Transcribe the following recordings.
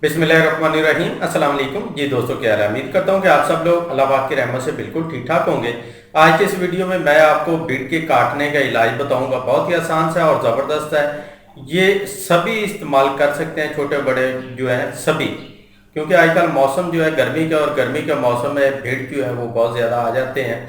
बिस्मिल्लाहिर्रहमानिर्रहीम। अस्सलाम वालेकुम जी दोस्तों, क्या हाल है। उम्मीद करता हूँ कि आप सब लोग अल्लाह पाक की रहमत से बिल्कुल ठीक ठाक होंगे। आज के इस वीडियो में मैं आपको भीड़ के काटने का इलाज बताऊंगा। बहुत ही आसान सा और ज़बरदस्त है। ये सभी इस्तेमाल कर सकते हैं, छोटे बड़े जो हैं सभी, क्योंकि आजकल मौसम जो है गर्मी का, और गर्मी के मौसम में भीड़ जो है वो बहुत ज़्यादा आ जाते हैं।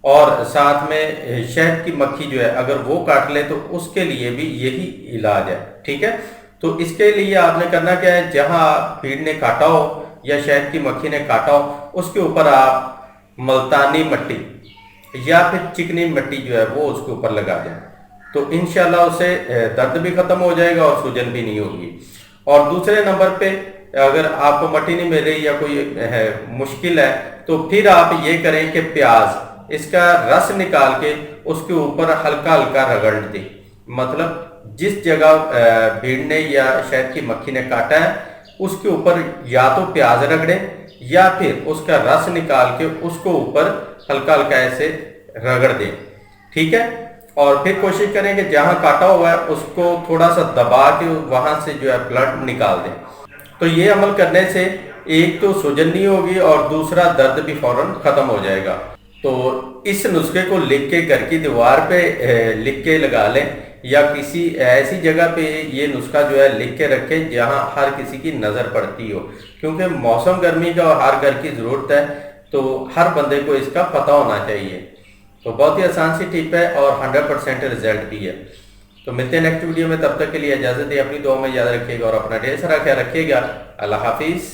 और साथ में शहद की मक्खी जो है अगर वो काट ले तो उसके लिए भी यही इलाज है। ठीक है, तो इसके लिए आपने करना क्या है, जहां भीड़ ने काटा हो या शहद की मक्खी ने काटा हो उसके ऊपर आप मुल्तानी मिट्टी या फिर चिकनी मिट्टी जो है वो उसके ऊपर लगा दें, तो इंशाल्लाह उससे दर्द भी खत्म हो जाएगा और सूजन भी नहीं होगी। और दूसरे नंबर पे, अगर आपको मिट्टी नहीं मिल रही या कोई मुश्किल है, तो फिर आप ये करें कि प्याज इसका रस निकाल के उसके ऊपर हल्का हल्का रगड़ दें। मतलब जिस जगह भीड़ ने या शहद की मक्खी ने काटा है उसके ऊपर या तो प्याज रगड़ें या फिर उसका रस निकाल के उसको ऊपर हल्का हल्का ऐसे रगड़ दें। ठीक है, और फिर कोशिश करें कि जहां काटा हुआ है उसको थोड़ा सा दबा के वहां से जो है ब्लड निकाल दें। तो ये अमल करने से एक तो सूजन नहीं होगी और दूसरा दर्द भी फौरन खत्म हो जाएगा। तो इस नुस्खे को लिख के घर की दीवार पे लिख के लगा लें, या किसी ऐसी जगह पे ये नुस्खा जो है लिख के रखें जहां हर किसी की नज़र पड़ती हो, क्योंकि मौसम गर्मी का हर घर की ज़रूरत है, तो हर बंदे को इसका पता होना चाहिए। तो बहुत ही आसान सी टिप है और 100% रिजल्ट भी है। तो मिलते हैं नेक्स्ट वीडियो में, तब तक के लिए इजाज़त है। अपनी दुआ में याद रखिएगा और अपना ढेर सारा ख्याल रखिएगा। अल्लाह हाफिज़।